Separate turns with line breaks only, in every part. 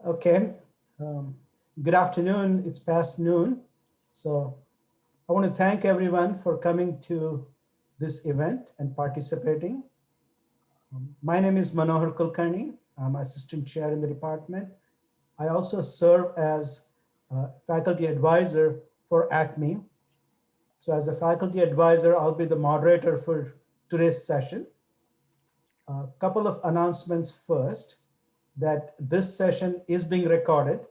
Okay, um, good afternoon. It's past noon. So I want to thank everyone for coming to this event and participating. My name is Manohar Kulkarni. I'm assistant chair in the department. I also serve as faculty advisor for ACME. So as a faculty advisor, I'll be the moderator for today's session. A couple of announcements first, that this session is being recorded.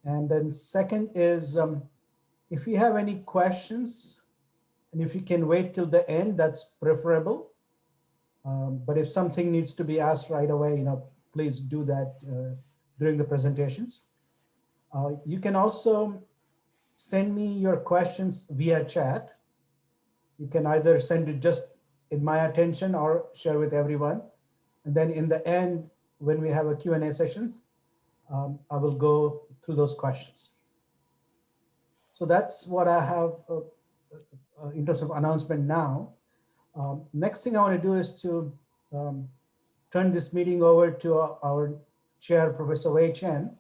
And then second is, if you have any questions, and if you can wait till the end, that's preferable. But if something needs to be asked right away, please do that during the presentations. You can also send me your questions via chat. You can either send it just in my attention or share with everyone. And then in the end, when we have a Q&A session, I will go through those questions. So that's what I have in terms of announcement now. Next thing I want to do is to turn this meeting over to our chair, Professor Wei Chen.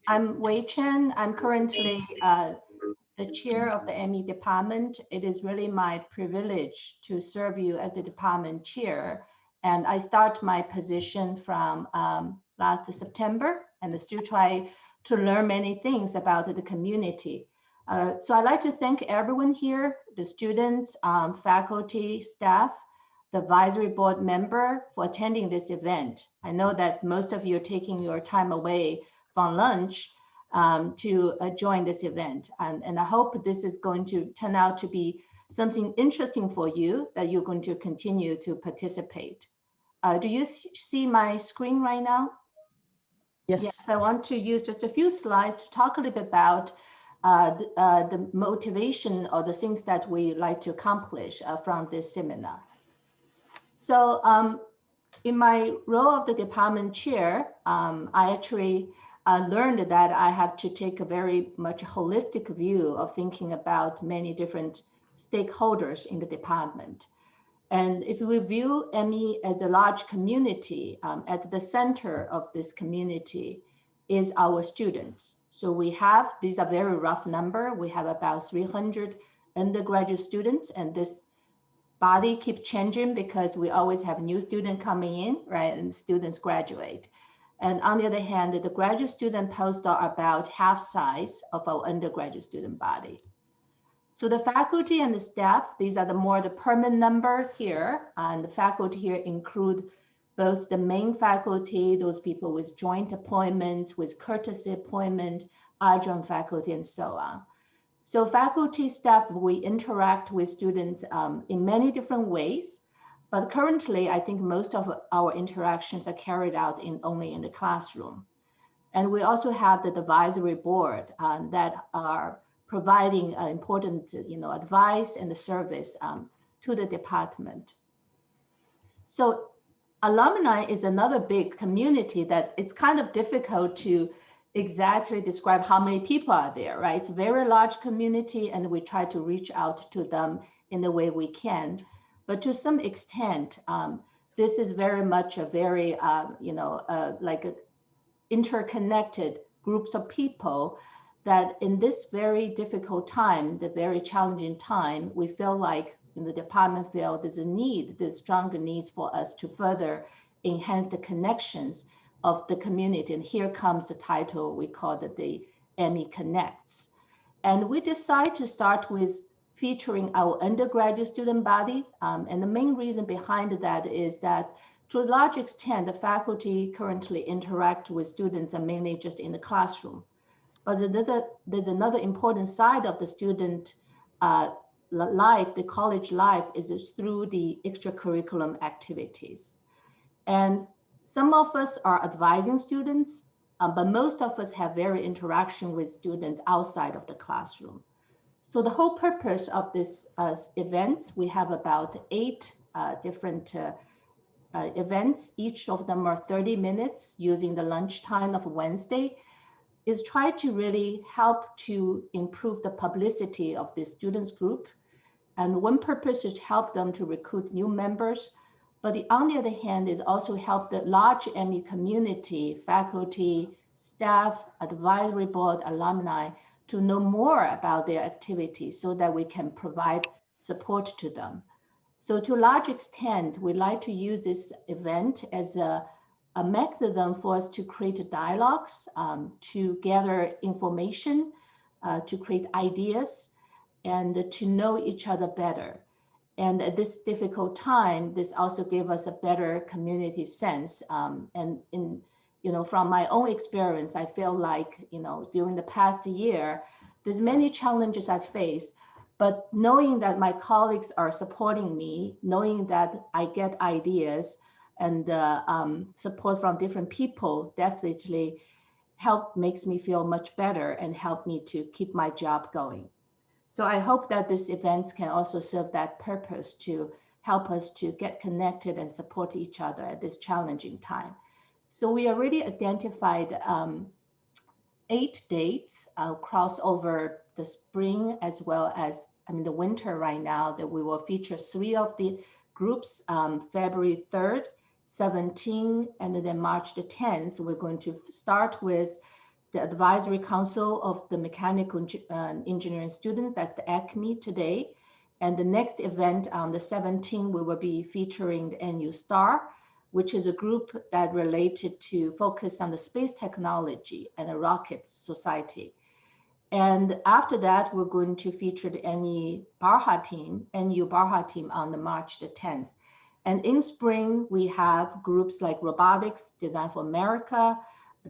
I'm Wei Chen. I'm currently the chair of the ACME department. It is really my privilege to serve you as the department chair. And I start my position from last September, and still try to learn many things about the community. So I'd like to thank everyone here, the students, faculty, staff, the advisory board member for attending this event. I know that most of you are taking your time away from lunch to join this event. And I hope this is going to turn out to be something interesting for you, that you're going to continue to participate. Do you see my screen right now? Yes, I want to use just a few slides to talk a little bit about the motivation or the things that we like to accomplish from this seminar. So in my role of the department chair, I actually learned that I have to take a very much holistic view of thinking about many different stakeholders in the department. And if we view ACME as a large community, at the center of this community is our students. So we have, these are very rough number, we have about 300 undergraduate students, and this body keep changing because we always have new students coming in, right, and students graduate. And on the other hand, the graduate student postdoc are about half size of our undergraduate student body. So the faculty and the staff, these are the permanent number here, and the faculty here include both the main faculty, those people with joint appointments, with courtesy appointment, adjunct faculty, and so on. So faculty, staff, we interact with students in many different ways, but currently I think most of our interactions are carried out only in the classroom. And we also have the advisory board that are providing important advice and the service to the department. So alumni is another big community that it's kind of difficult to exactly describe how many people are there, right? It's a very large community, and we try to reach out to them in the way we can. But to some extent, this is very much a very, like a interconnected groups of people that in this very difficult time, the very challenging time, we feel like in the department field, there's stronger needs for us to further enhance the connections of the community. And here comes the title, we call it the ACME Connects. And we decide to start with featuring our undergraduate student body. And the main reason behind that is that to a large extent, the faculty currently interact with students and mainly just in the classroom. But there's another important side of the student life, the college life, is through the extracurriculum activities. And some of us are advising students, but most of us have very interaction with students outside of the classroom. So the whole purpose of this event, we have about 8 different events. Each of them are 30 minutes using the lunchtime of Wednesday, is try to really help to improve the publicity of the students group. And one purpose is to help them to recruit new members, But on the other hand, is also help the large ME community, faculty, staff, advisory board, alumni to know more about their activities so that we can provide support to them. So to a large extent, we like to use this event as a mechanism for us to create dialogues, to gather information, to create ideas, and to know each other better. And at this difficult time, this also gave us a better community sense. And in, from my own experience, I feel like, during the past year, there's many challenges I faced, but knowing that my colleagues are supporting me, knowing that I get ideas and support from different people definitely makes me feel much better and help me to keep my job going. So I hope that this event can also serve that purpose to help us to get connected and support each other at this challenging time. So we already identified 8 dates across over the spring as well as, the winter right now, that we will feature 3 of the groups, February 3rd, 17th, and then March the 10th. We're going to start with the Advisory Council of the Mechanical Engineering Students, that's the ACME today. And the next event on the 17th, we will be featuring the NU STAR, which is a group that related to focus on the space technology and the rocket society. And after that, we're going to feature the NU Baja team on the March the 10th. And in spring, we have groups like Robotics, Design for America,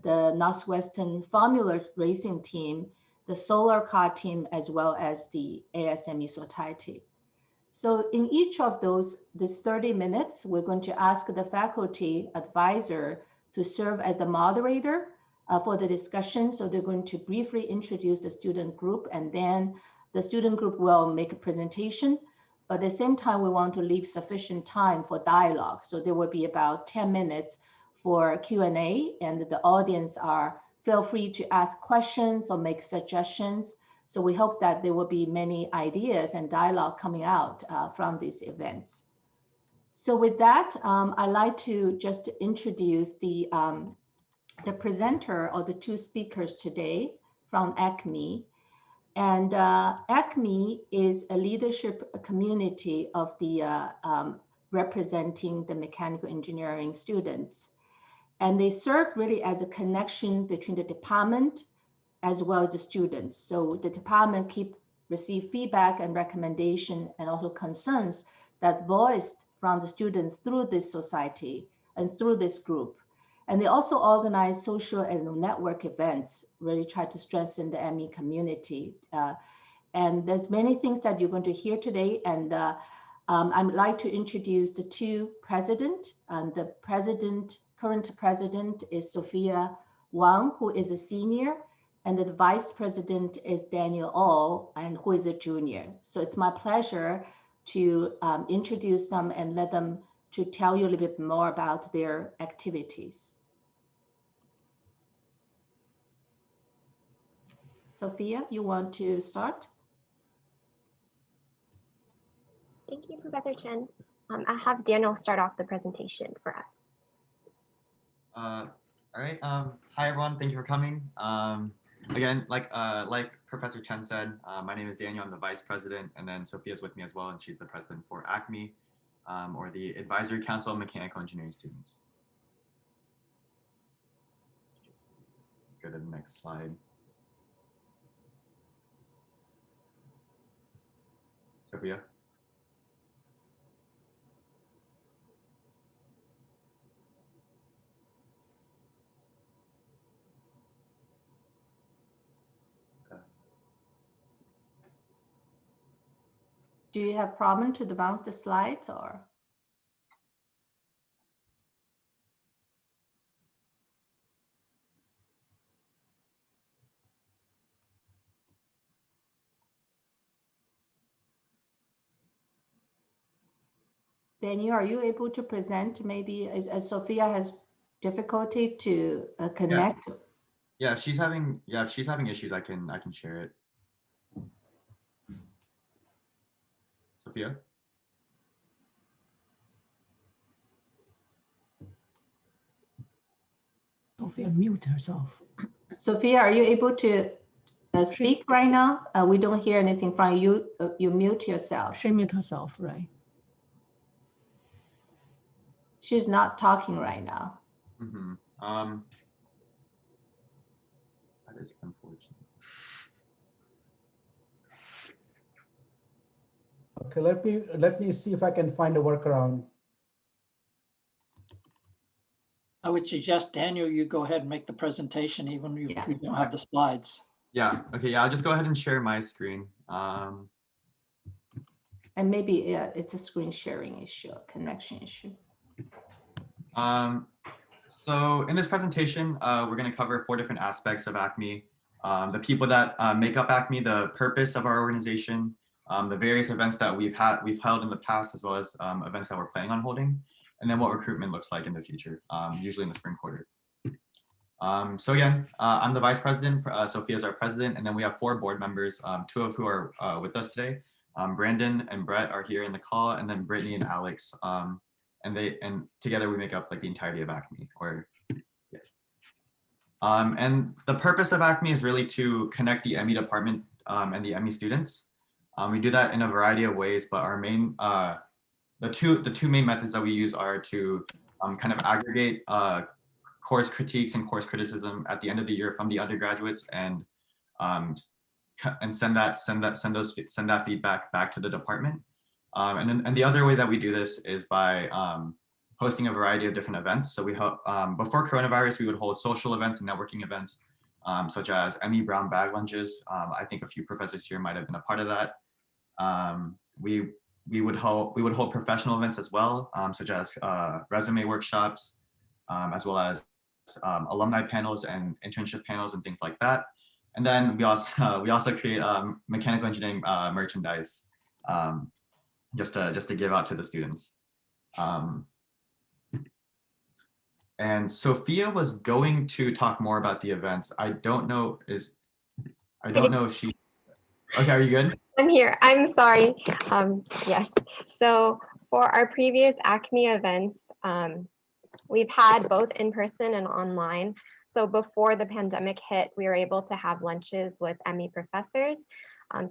the Northwestern Formula Racing team, the Solar Car team, as well as the ACME Society. So in each of this 30 minutes, we're going to ask the faculty advisor to serve as the moderator for the discussion. So they're going to briefly introduce the student group, and then the student group will make a presentation. But at the same time, we want to leave sufficient time for dialogue. So there will be about 10 minutes for Q&A, and the audience feel free to ask questions or make suggestions. So we hope that there will be many ideas and dialogue coming out from these events. So with that, I'd like to just introduce the presenter or the 2 speakers today from ACME. And ACME is a leadership community of the representing the mechanical engineering students. And they serve really as a connection between the department as well as the students. So the department receive feedback and recommendation and also concerns that voiced from the students through this society and through this group. And they also organize social and network events, really try to strengthen the ME community. And there's many things that you're going to hear today. And I'd like to introduce the 2 presidents. The current president is Sophia Wang, who is a senior, and the vice president is Daniel Oh, and who is a junior. So it's my pleasure to introduce them and let them to tell you a little bit more about their activities. Sophia, you want to start?
Thank you, Professor Chen. I'll have Daniel start off the presentation for us.
All right. Hi, everyone. Thank you for coming. Again, like Professor Chen said, my name is Daniel. I'm the vice president, and then Sophia's with me as well, and she's the president for ACME, or the Advisory Council of Mechanical Engineering Students. Go to the next slide. Sophia.
Do you have problem to bounce the slides or? Daniel, are you able to present maybe as Sophia has difficulty to connect?
Yeah, if she's having issues, I can share it. Sophia?
Sophia mute herself.
Sophia, are you able to speak right now? We don't hear anything from you. You mute yourself.
She mute herself, right?
She's not talking right now.
Mhm. That is unfortunate.
Okay, let me see if I can find a workaround.
I would suggest, Daniel, you go ahead and make the presentation even if
Yeah.
we don't have the slides.
Yeah. Okay. Yeah. I'll just go ahead and share my screen.
And maybe it's a screen sharing issue, a connection issue.
So in this presentation, we're going to cover 4 different aspects of ACME. The people that make up ACME, the purpose of our organization, the various events that we've held in the past, as well as events that we're planning on holding, and then what recruitment looks like in the future, usually in the spring quarter. So again, I'm the vice president, Sophia is our president, and then we have 4 board members, 2 of who are with us today. Brandon and Brett are here in the call, and then Brittany and Alex. And together we make up like the entirety of ACME. And the purpose of ACME is really to connect the ME department and the ME students. We do that in a variety of ways, but our main the two main methods that we use are to kind of aggregate course critiques and course criticism at the end of the year from the undergraduates and send that feedback back to the department. And the other way that we do this is by hosting a variety of different events. So we before coronavirus, we would hold social events and networking events, such as ME Brown Bag Lunches. I think a few professors here might have been a part of that. We would hold professional events as well, such as resume workshops, as well as alumni panels and internship panels and things like that. And then we also create mechanical engineering merchandise, just to give out to the students. And Sophia was going to talk more about the events. I don't know if she. Okay, are you good?
I'm here. I'm sorry. Yes. So for our previous ACME events, we've had both in person and online. So before the pandemic hit, we were able to have lunches with ME professors.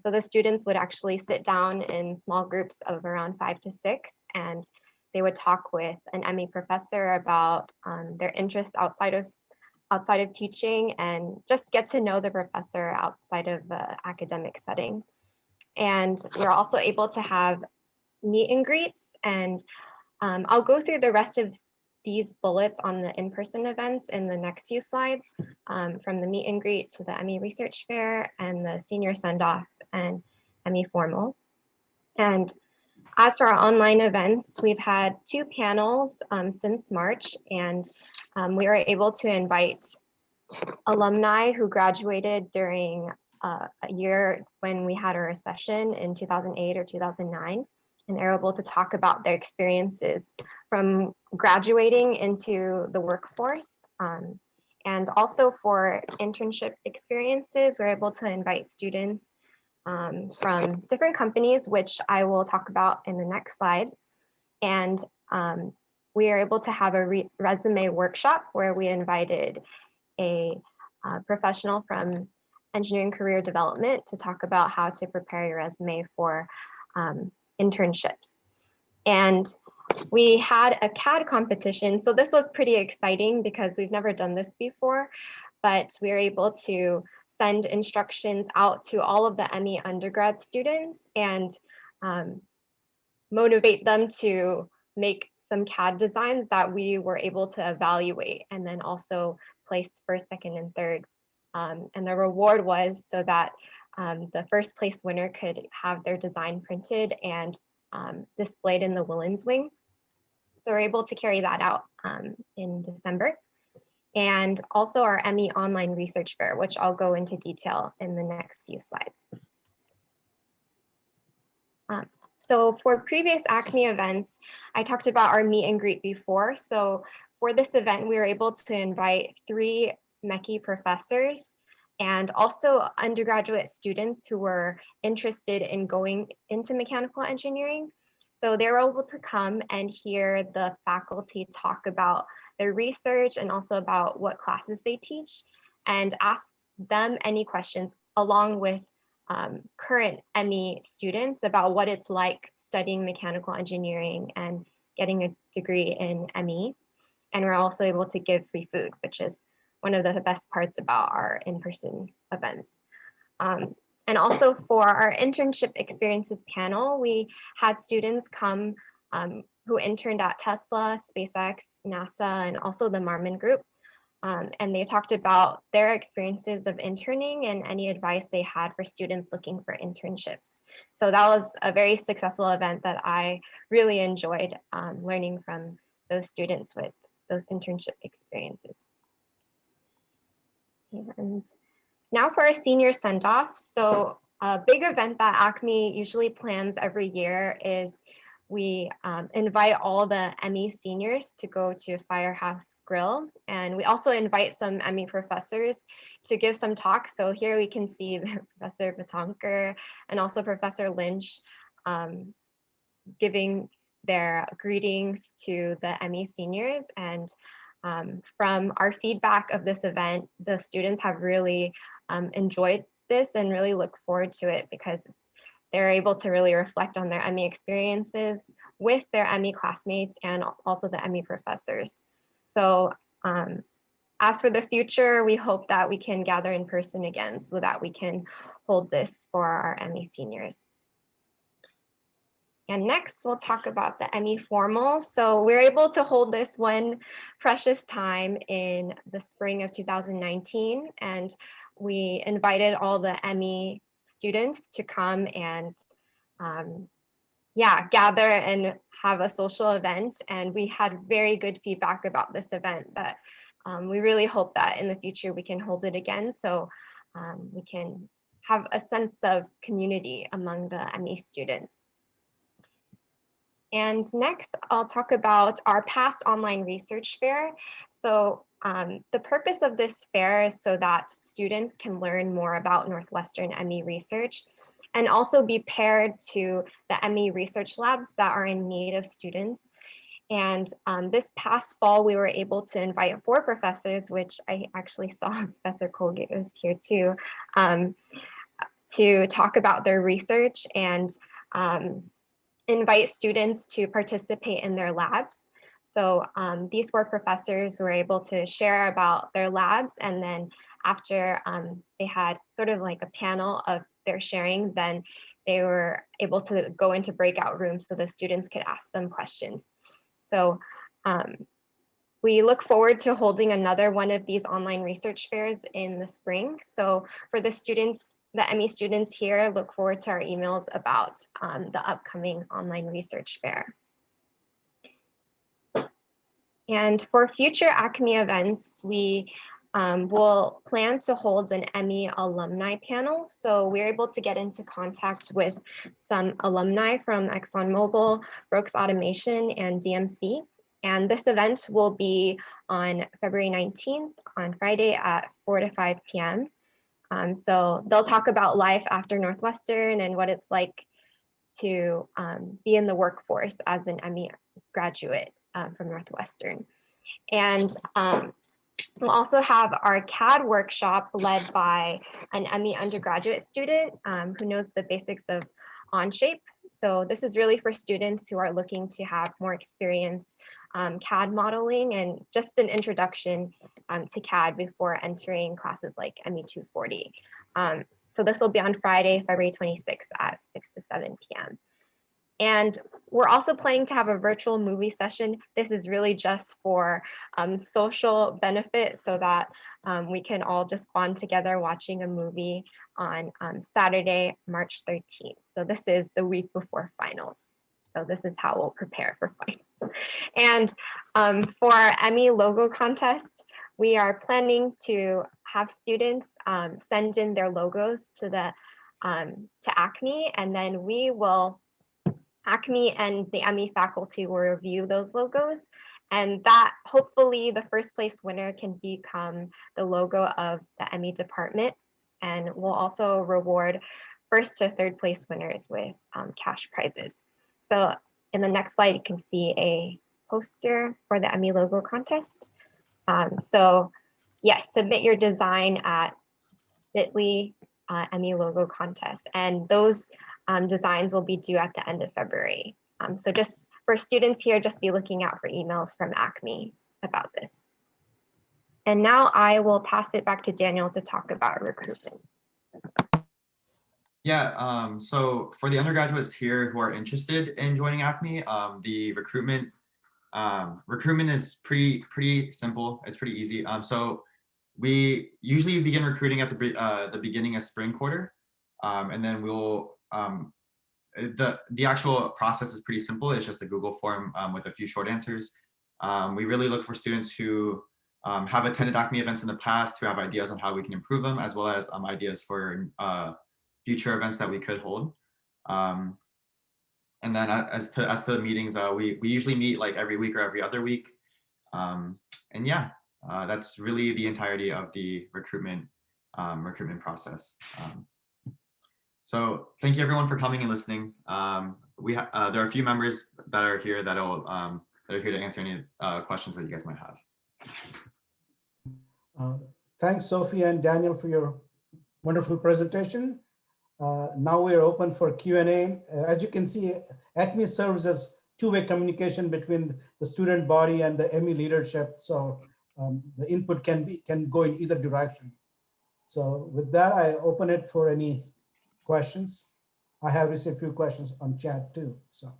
So the students would actually sit down in small groups of around 5 to 6, and they would talk with an ME professor about their interests outside of teaching and just get to know the professor outside of the academic setting. And we're also able to have meet and greets, and I'll go through the rest of these bullets on the in-person events in the next few slides, from the meet and greet to the ME Research Fair and the senior send-off and ME Formal. And as for our online events, we've had 2 panels since March, and we were able to invite alumni who graduated during a year when we had a recession in 2008 or 2009, and they're able to talk about their experiences from graduating into the workforce. And also for internship experiences, we're able to invite students from different companies, which I will talk about in the next slide. And we are able to have a resume workshop where we invited a professional from engineering career development to talk about how to prepare your resume for internships. And we had a CAD competition. So this was pretty exciting because we've never done this before, but we were able to send instructions out to all of the ME undergrad students and motivate them to make some CAD designs that we were able to evaluate and then also place first, second, and third. And the reward was so that the first place winner could have their design printed and displayed in the Willens Wing. So we're able to carry that out in December. And also our ME Online Research Fair, which I'll go into detail in the next few slides. So for previous ACME events, I talked about our meet and greet before. So for this event, we were able to invite 3 MECI professors and also undergraduate students who were interested in going into mechanical engineering. So they were able to come and hear the faculty talk about their research and also about what classes they teach, and ask them any questions along with current ME students about what it's like studying mechanical engineering and getting a degree in ME. And we're also able to give free food, which is one of the best parts about our in-person events. And also for our internship experiences panel, we had students come who interned at Tesla, SpaceX, NASA, and also the Marmon Group. And they talked about their experiences of interning and any advice they had for students looking for internships. So that was a very successful event that I really enjoyed learning from those students with those internship experiences. And now for our senior send-off. So a big event that ACME usually plans every year is we invite all the ME seniors to go to Firehouse Grill. And we also invite some ME professors to give some talks. So here we can see Professor Batonker and also Professor Lynch giving their greetings to the ME seniors. And from our feedback of this event, the students have really enjoyed this and really look forward to it because they're able to really reflect on their ME experiences with their ME classmates and also the ME professors. So as for the future, we hope that we can gather in person again so that we can hold this for our ME seniors. And next, we'll talk about the ME Formal. So we're able to hold this one precious time in the spring of 2019. And we invited all the ME students to come and gather and have a social event. And we had very good feedback about this event that we really hope that in the future we can hold it again so we can have a sense of community among the ME students. And next, I'll talk about our past online research fair. So the purpose of this fair is so that students can learn more about Northwestern ME research and also be paired to the ME research labs that are in need of students. And this past fall, we were able to invite 4 professors, which I actually saw Professor Colgate was here too, to talk about their research and invite students to participate in their labs. So these 4 professors were able to share about their labs, and then after they had sort of like a panel of their sharing, then they were able to go into breakout rooms so the students could ask them questions. So we look forward to holding another one of these online research fairs in the spring. So for the students, the ME students here, look forward to our emails about the upcoming online research fair. And for future ACME events, we will plan to hold an ME alumni panel. So we're able to get into contact with some alumni from ExxonMobil, Brooks Automation, and DMC. And this event will be on February 19th on Friday at 4 to 5 p.m. So they'll talk about life after Northwestern and what it's like to be in the workforce as an ME graduate from Northwestern. And we'll also have our CAD workshop led by an ME undergraduate student who knows the basics of Onshape. So this is really for students who are looking to have more experience CAD modeling and just an introduction to CAD before entering classes like ME 240. So this will be on Friday, February 26th at 6 to 7 p.m. And we're also planning to have a virtual movie session. This is really just for social benefit so that we can all just bond together watching a movie on Saturday, March 13th. So this is the week before finals. So this is how we'll prepare for finals. And for our ME logo contest, we are planning to have students send in their logos to ACME, and then we will ACME and the ME faculty will review those logos, and that hopefully the first place winner can become the logo of the ME department, and we'll also reward first to third place winners with cash prizes. So in the next slide, you can see a poster for the ME logo contest. So yes, submit your design at bit.ly ME logo contest, and those designs will be due at the end of February. So just for students here, just be looking out for emails from ACME about this. And now I will pass it back to Daniel to talk about recruitment.
Yeah, so for the undergraduates here who are interested in joining ACME, the recruitment is pretty simple. It's pretty easy. So we usually begin recruiting at the beginning of spring quarter, and then we'll the actual process is pretty simple. It's just a Google form with a few short answers. We really look for students who have attended ACME events in the past, who have ideas on how we can improve them, as well as ideas for future events that we could hold. And then as to the meetings, we usually meet like every week or every other week. And yeah, that's really the entirety of the recruitment process. So thank you everyone for coming and listening. There are a few members that are here that are here to answer any questions that you guys might have.
Thanks, Sophia and Daniel, for your wonderful presentation. Now we're open for Q&A. As you can see, ACME serves as two-way communication between the student body and the ME leadership. So the input can go in either direction. So with that, I open it for any questions. I have received a few questions on chat too. So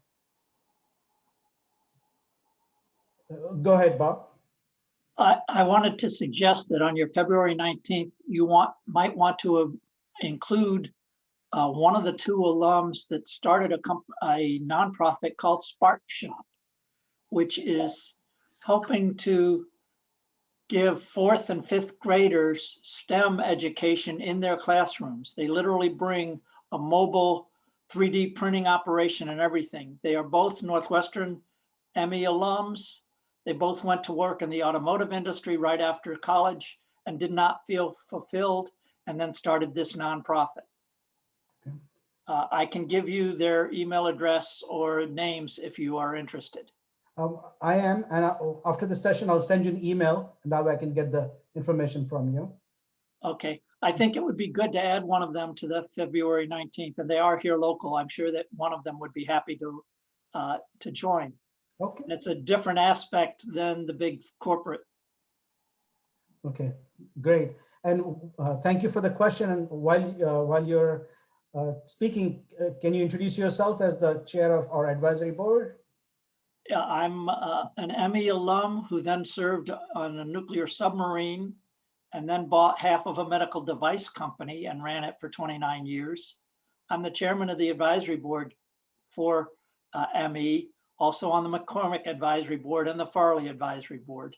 go ahead, Bob.
I wanted to suggest that on your February 19th, you might want to include one of the two alums that started a nonprofit called Spark Shop, which is helping to give 4th and 5th graders STEM education in their classrooms. They literally bring a mobile 3D printing operation and everything. They are both Northwestern ME alums. They both went to work in the automotive industry right after college and did not feel fulfilled, and then started this nonprofit.
Okay.
I can give you their email address or names if you are interested.
I am, and after the session, I'll send you an email, and that way I can get the information from you.
Okay, I think it would be good to add one of them to the February 19th, and they are here local. I'm sure that one of them would be happy to join.
Okay.
It's a different aspect than the big corporate.
Okay, great. And thank you for the question. And while you're speaking, can you introduce yourself as the chair of our advisory board?
Yeah, I'm an ME alum who then served on a nuclear submarine and then bought half of a medical device company and ran it for 29 years. I'm the chairman of the advisory board for ME, also on the McCormick Advisory Board and the Farley Advisory Board,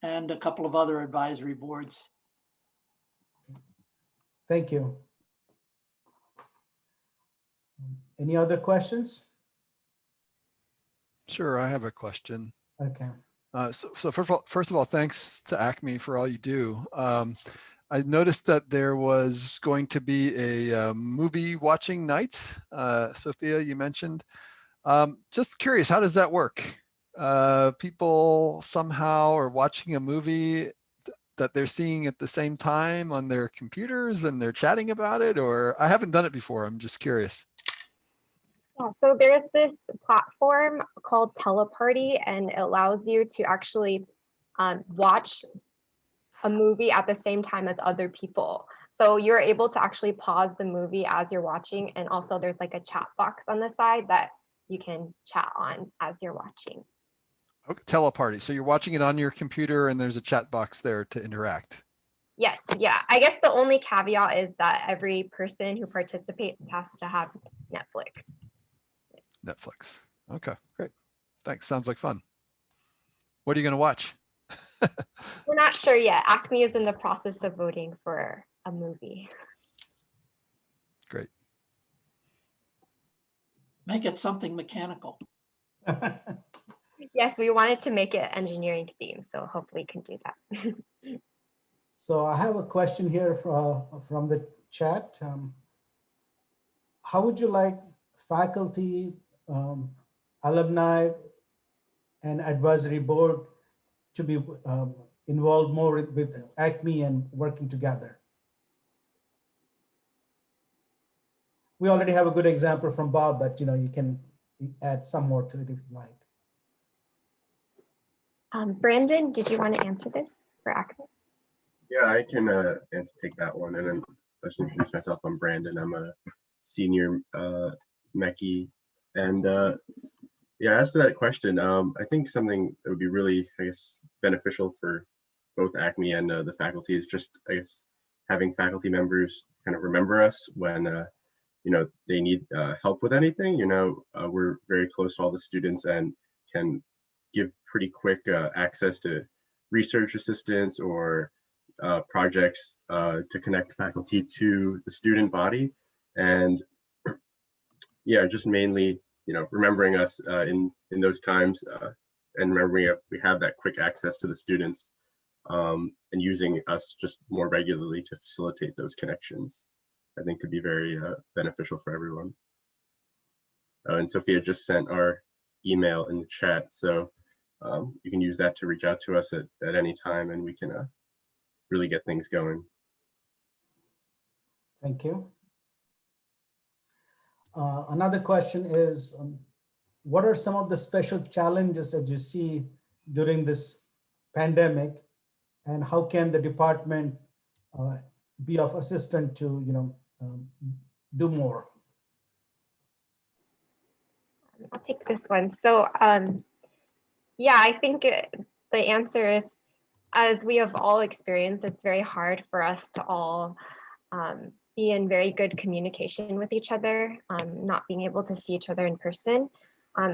and a couple of other advisory boards.
Thank you. Any other questions?
Sure, I have a question.
Okay.
So first of all, thanks to ACME for all you do. I noticed that there was going to be a movie watching night. Sophia, you mentioned. Just curious, how does that work? People somehow are watching a movie that they're seeing at the same time on their computers and they're chatting about it, or I haven't done it before. I'm just curious.
Yeah, so there's this platform called Teleparty, and it allows you to actually watch a movie at the same time as other people. So you're able to actually pause the movie as you're watching, and also there's like a chat box on the side that you can chat on as you're watching.
Okay, Teleparty. So you're watching it on your computer and there's a chat box there to interact.
Yes, yeah. I guess the only caveat is that every person who participates has to have Netflix.
Netflix. Okay, great. Thanks. Sounds like fun. What are you going to watch?
We're not sure yet. ACME is in the process of voting for a movie.
Great.
Make it something mechanical.
Yes, we wanted to make it engineering theme, so hopefully we can do that.
So I have a question here from the chat. How would you like faculty, alumni, and advisory board to be involved more with ACME and working together. We already have a good example from Bob, but you can add some more to it if you like.
Brandon, did you want to answer this for ACME?
Yeah, I can take that one. And then let's introduce myself. I'm Brandon. I'm a senior Mechie. And yeah, as to that question, I think something that would be really, I guess, beneficial for both ACME and the faculty is just, I guess, having faculty members kind of remember us when, they need help with anything. We're very close to all the students and can give pretty quick access to research assistance or projects to connect faculty to the student body. And yeah, just mainly, remembering us in those times and remembering we have that quick access to the students and using us just more regularly to facilitate those connections, I think could be very beneficial for everyone. And Sophia just sent our email in the chat, so you can use that to reach out to us at any time, and we can really get things going.
Thank you. Another question is, what are some of the special challenges that you see during this pandemic, and how can the department be of assistance to do more?
I'll take this one. So yeah, I think the answer is, as we have all experienced, it's very hard for us to all be in very good communication with each other, not being able to see each other in person.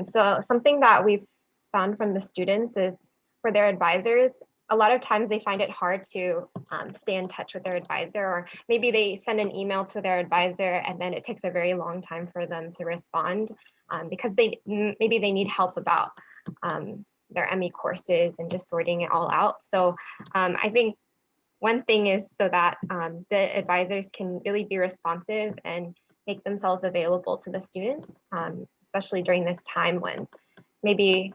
So something that we've found from the students is, for their advisors, a lot of times they find it hard to stay in touch with their advisor, or maybe they send an email to their advisor and then it takes a very long time for them to respond because maybe they need help about their ME courses and just sorting it all out. So I think one thing is so that the advisors can really be responsive and make themselves available to the students, especially during this time when maybe,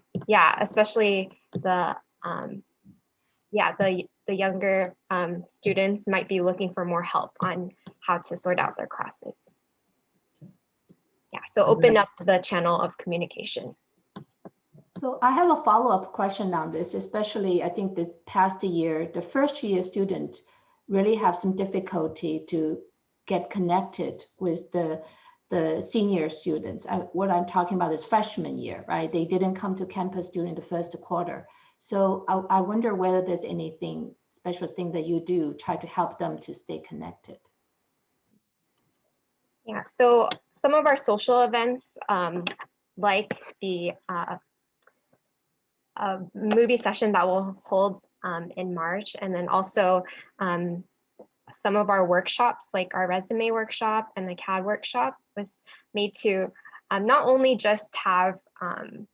especially the younger students might be looking for more help on how to sort out their classes. Yeah, so open up the channel of communication.
So I have a follow-up question on this, especially I think this past year, the first year student really have some difficulty to get connected with the senior students. What I'm talking about is freshman year, right? They didn't come to campus during the first quarter. So I wonder whether there's anything special thing that you do try to help them to stay connected.
Yeah, so some of our social events, like the movie session that we'll hold in March, and then also some of our workshops, like our resume workshop and the CAD workshop, was made to not only just have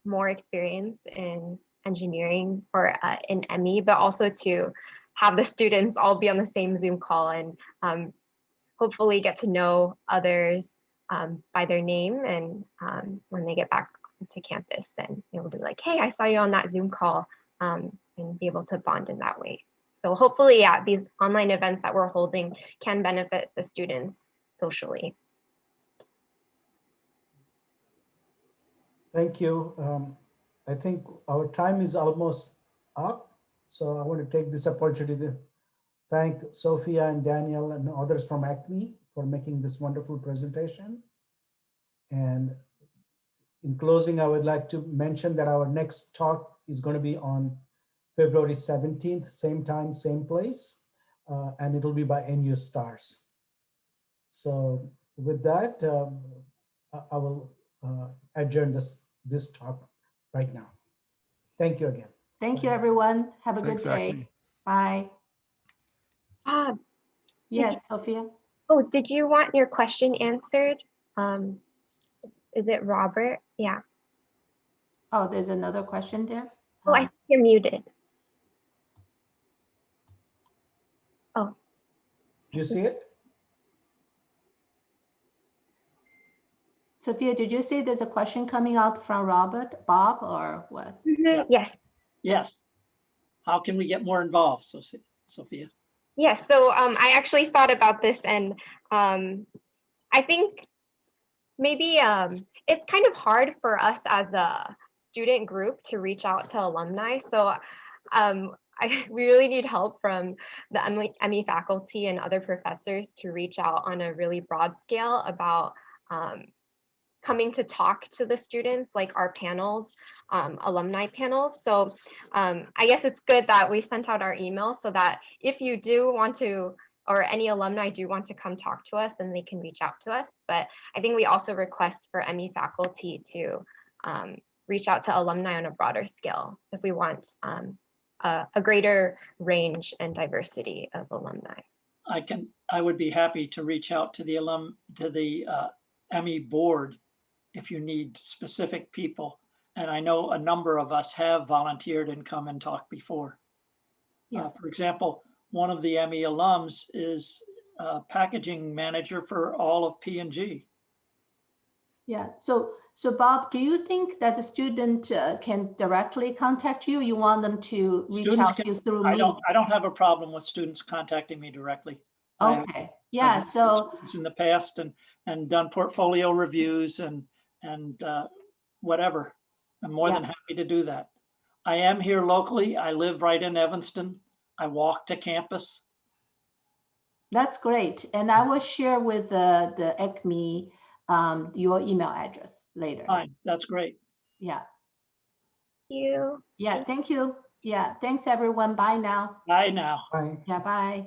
more experience in engineering or in ME, but also to have the students all be on the same Zoom call and hopefully get to know others by their name. And when they get back to campus, then it'll be like, hey, I saw you on that Zoom call, and be able to bond in that way. So hopefully, yeah, these online events that we're holding can benefit the students socially.
Thank you. I think our time is almost up. So I want to take this opportunity to thank Sophia and Daniel and others from ACME for making this wonderful presentation. And in closing, I would like to mention that our next talk is going to be on February 17th, same time, same place, and it will be by NU Stars. So with that, I will adjourn this talk right now. Thank you again.
Thank you, everyone. Have a
Thanks,
good day.
Acme.
Bye.
Bob,
Yes, Sophia.
oh, did you want your question answered? Is it Robert? Yeah.
Oh, there's another question there.
Oh, I think you're muted. Oh.
You see it?
Sophia, did you see there's a question coming out from Robert, Bob, or what?
Yes.
Yes. how can we get more involved, Sophia?
Yes, so I actually thought about this, and I think maybe it's kind of hard for us as a student group to reach out to alumni. So we really need help from the ME faculty and other professors to reach out on a really broad scale about coming to talk to the students, like our panels, alumni panels. So I guess it's good that we sent out our email so that if you do want to, or any alumni do want to come talk to us, then they can reach out to us. But I think we also request for ME faculty to reach out to alumni on a broader scale if we want a greater range and diversity of alumni.
I would be happy to reach out to the ME board if you need specific people. And I know a number of us have volunteered and come and talked before.
Yeah.
For example, one of the ME alums is a packaging manager for all of P&G.
Yeah. So Bob, do you think that the student can directly contact you? You want them to reach
Students
out to you through
I
me?
don't have a problem with students contacting me directly.
Okay. Yeah.
I've
So
in the past and done portfolio reviews and whatever. I'm more than happy to do that. I am here locally. I live right in Evanston. I walk to campus.
that's great. And I will share with the ACME your email address later.
Fine, that's great.
Yeah.
Thank you.
Yeah. Thank you. Yeah. Thanks everyone. Bye now.
Bye now.
Bye.
Yeah. Bye.